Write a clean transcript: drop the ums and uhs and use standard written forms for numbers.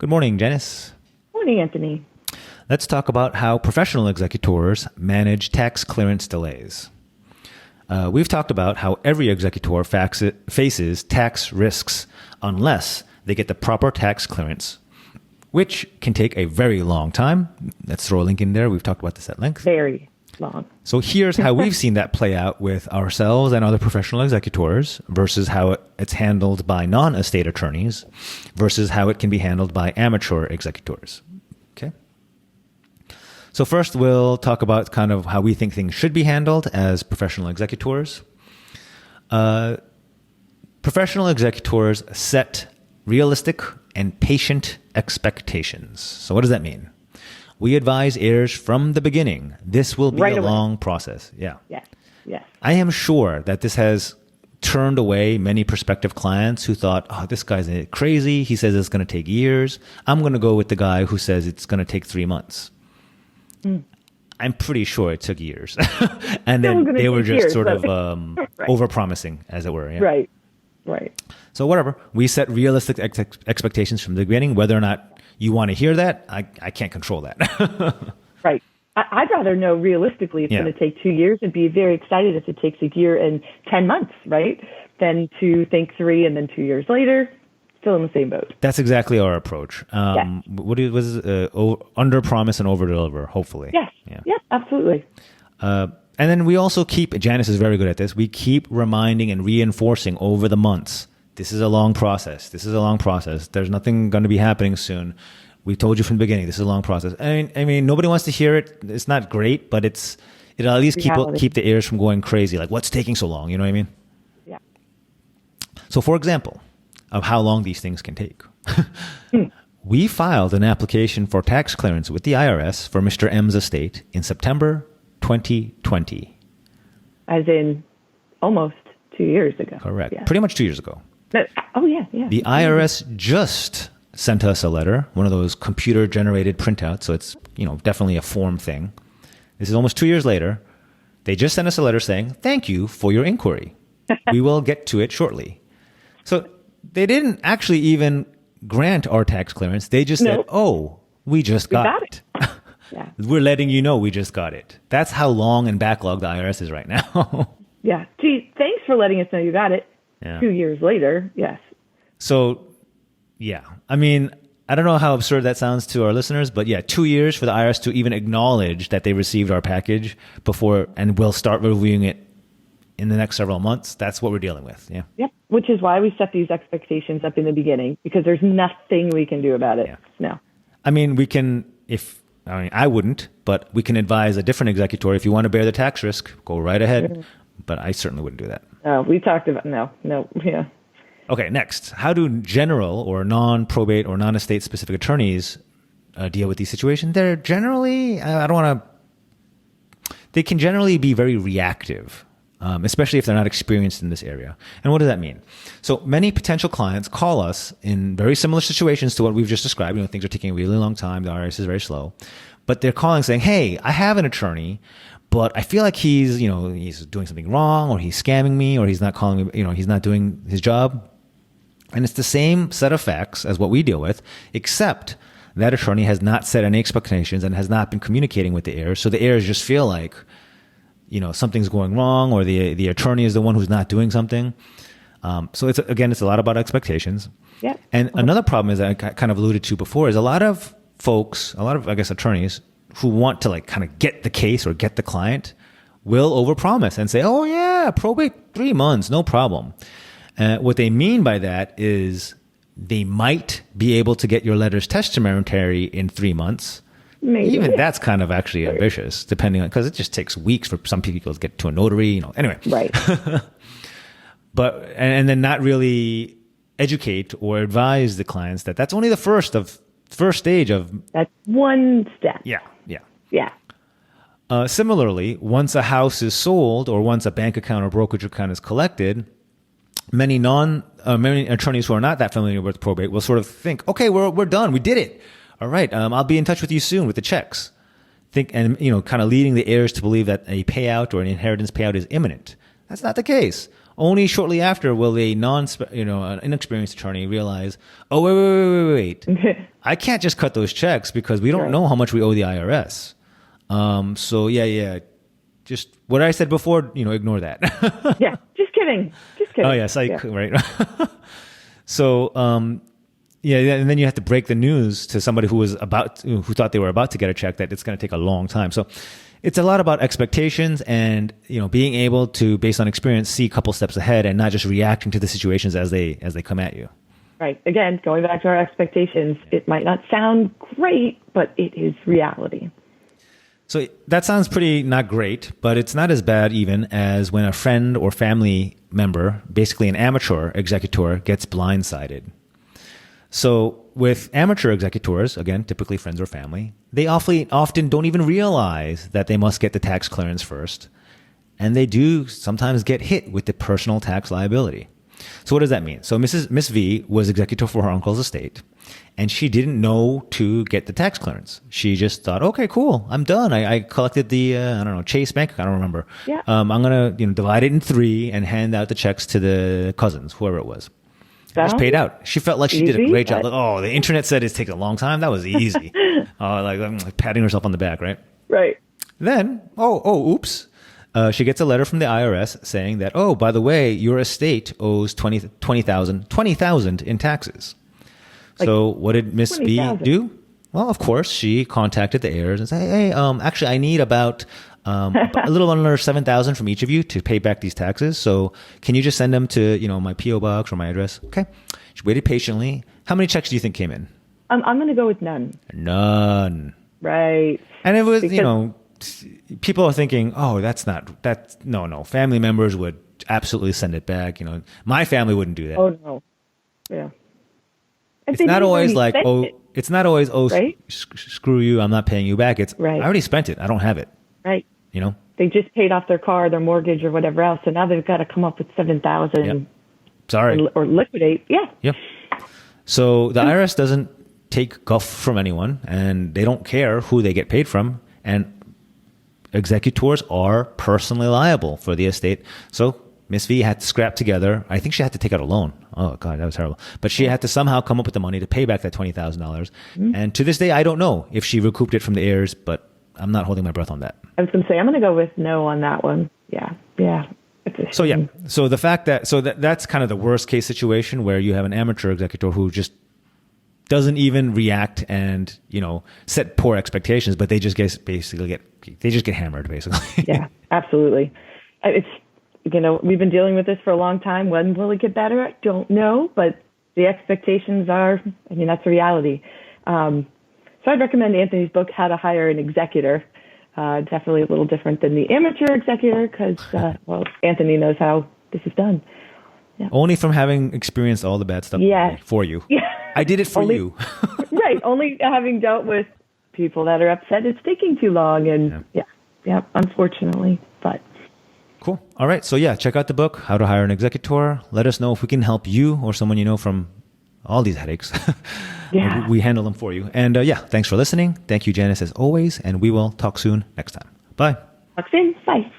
Good morning, Janice. Morning, Anthony. Let's talk about how professional executors manage tax clearance delays. We've talked about how every executor faces tax risks unless they get the proper tax clearance, which can take a very long time. Let's throw a link in there. We've talked about this at length. Very long. So here's how we've seen that play out with ourselves and other professional executors versus how it's handled by non-estate attorneys versus how it can be handled by amateur executors. Okay. So first we'll talk about kind of how we think things should be handled as professional executors. Professional executors set realistic and patient expectations. So what does that mean? We advise heirs from the beginning. This will be a long process. Yeah. Yes. Yes. I am sure that this has turned away many prospective clients who thought, oh, this guy's crazy. He says it's going to take years. I'm going to go with the guy who says it's going to take 3 months. I'm pretty sure it took years. And then they were just sort of over-promising, as it were. Yeah. Right. Right. So whatever. We set realistic expectations from the beginning. Whether or not you want to hear that, I can't control that. Right. I'd rather know realistically it's going to take 2 years and be very excited if it takes a year and 10 months, right? Than to think 3 and then 2 years later, still in the same boat. That's exactly our approach. Yes. What was under promise and over deliver, hopefully. Yes. Yeah. Yes, absolutely. And then we also keep, Janice is very good at this, we keep reminding and reinforcing over the months. This is a long process. This is a long process. There's nothing going to be happening soon. We told you from the beginning, this is a long process. I mean, nobody wants to hear it. It's not great, but it'll at least keep the ears from going crazy. Like, what's taking so long? You know what I mean? Yeah. So for example, of how long these things can take. We filed an application for tax clearance with the IRS for Mr. M's estate in September 2020. As in almost 2 years ago. Correct. Yeah. Pretty much 2 years ago. Oh, yeah, yeah. The IRS just sent us a letter, one of those computer-generated printouts, so it's definitely a form thing. This is almost 2 years later. They just sent us a letter saying, thank you for your inquiry. We will get to it shortly. So they didn't actually even grant our tax clearance. They just said, oh, we just got it. Yeah. We're letting you know we just got it. That's how long and backlogged the IRS is right now. Yeah. Gee, thanks for letting us know you got it. Yeah. 2 years later, yes. So, yeah. I mean, I don't know how absurd that sounds to our listeners, but yeah, 2 years for the IRS to even acknowledge that they received our package before, and we'll start reviewing it in the next several months. That's what we're dealing with. Yeah. Yep. Which is why we set these expectations up in the beginning, because there's nothing we can do about it. Yeah. No. I mean, I wouldn't, but we can advise a different executor. If you want to bear the tax risk, go right ahead. Mm-hmm. But I certainly wouldn't do that. No, we talked about, no, yeah. Okay, next. How do general or non-probate or non-estate specific attorneys deal with these situations? They're generally, they can generally be very reactive, especially if they're not experienced in this area. And what does that mean? So many potential clients call us in very similar situations to what we've just described. Things are taking a really long time. The IRS is very slow. But they're calling saying, hey, I have an attorney, but I feel like he's doing something wrong, or he's scamming me, or he's not calling me, he's not doing his job. And it's the same set of facts as what we deal with, except that attorney has not set any expectations and has not been communicating with the heirs. So the heirs just feel like, something's going wrong, or the attorney is the one who's not doing something. So it's a lot about expectations. Yeah. And another problem is that I kind of alluded to before is a lot of folks, I guess attorneys who want to kind of get the case or get the client will overpromise and say, oh yeah, probate 3 months, no problem. What they mean by that is they might be able to get your letters testamentary in 3 months. Maybe. Even that's kind of actually ambitious, depending on, because it just takes weeks for some people to get to a notary, anyway. Right. But, and then not really educate or advise the clients that that's only the first stage of. That's one step. Yeah. Yeah. Similarly, once a house is sold or once a bank account or brokerage account is collected, many attorneys who are not that familiar with probate will sort of think, okay, we're done. We did it. All right. I'll be in touch with you soon with the checks. Kind of leading the heirs to believe that a payout or an inheritance payout is imminent. That's not the case. Only shortly after will a an inexperienced attorney realize, oh, wait. I can't just cut those checks because we don't know how much we owe the IRS. So just what I said before, ignore that. Yeah, just kidding. Oh yeah, right. So, and then you have to break the news to somebody who thought they were about to get a check that it's going to take a long time. So it's a lot about expectations and, being able to, based on experience, see a couple steps ahead and not just reacting to the situations as they come at you. Right. Again, going back to our expectations, it might not sound great, but it is reality. So that sounds pretty not great, but it's not as bad even as when a friend or family member, basically an amateur executor, gets blindsided. So with amateur executors, again, typically friends or family, they often don't even realize that they must get the tax clearance first. And they do sometimes get hit with the personal tax liability. So what does that mean? So Miss V was executor for her uncle's estate, and she didn't know to get the tax clearance. She just thought, okay, cool, I'm done. I collected the, Chase Bank, I don't remember. Yeah. I'm going to divide it in 3 and hand out the checks to the cousins, whoever it was. Just paid out. She felt like she did a great job. Like, oh, the internet said it's taken a long time. That was easy. like patting herself on the back, right? Right. Then, oops. She gets a letter from the IRS saying that, oh, by the way, your estate owes $20,000 in taxes. So what did Miss B do? Well, of course, she contacted the heirs and said, hey, actually, I need about a little under $7,000 from each of you to pay back these taxes. So can you just send them to, my PO box or my address? Okay. She waited patiently. How many checks do you think came in? I'm going to go with none. None. Right. And it was, people are thinking, oh, no. Family members would absolutely send it back. My family wouldn't do that. Oh, no. Yeah. It's not always like, right? Screw you, I'm not paying you back. It's, right. I already spent it. I don't have it. Right. They just paid off their car, their mortgage, or whatever else. So now they've got to come up with $7,000. Yep. Sorry. Or liquidate. Yeah. Yep. So the IRS doesn't take guff from anyone, and they don't care who they get paid from. And executors are personally liable for the estate. So Miss V had to scrap together. I think she had to take out a loan. Oh, God, that was terrible. But she had to somehow come up with the money to pay back that $20,000. Mm-hmm. And to this day, I don't know if she recouped it from the heirs, but I'm not holding my breath on that. I was going to say, I'm going to go with no on that one. Yeah. Yeah. So, yeah. So the fact that's kind of the worst case situation where you have an amateur executor who just doesn't even react and, set poor expectations, but they just get hammered, basically. Yeah, absolutely. It's, we've been dealing with this for a long time. When will it get better? I don't know, but the expectations are, that's the reality. So I'd recommend Anthony's book, How to Hire an Executor. Definitely a little different than the amateur executor because, Anthony knows how this is done. Yeah. Only from having experienced all the bad stuff for you. Yeah. I did it for you. Right. Only having dealt with people that are upset it's taking too long. And unfortunately. But cool. All right. So check out the book, How to Hire an Executor. Let us know if we can help you or someone you know from all these headaches. Yeah. We handle them for you. And thanks for listening. Thank you, Janice, as always. And we will talk soon next time. Bye. Talk soon. Bye.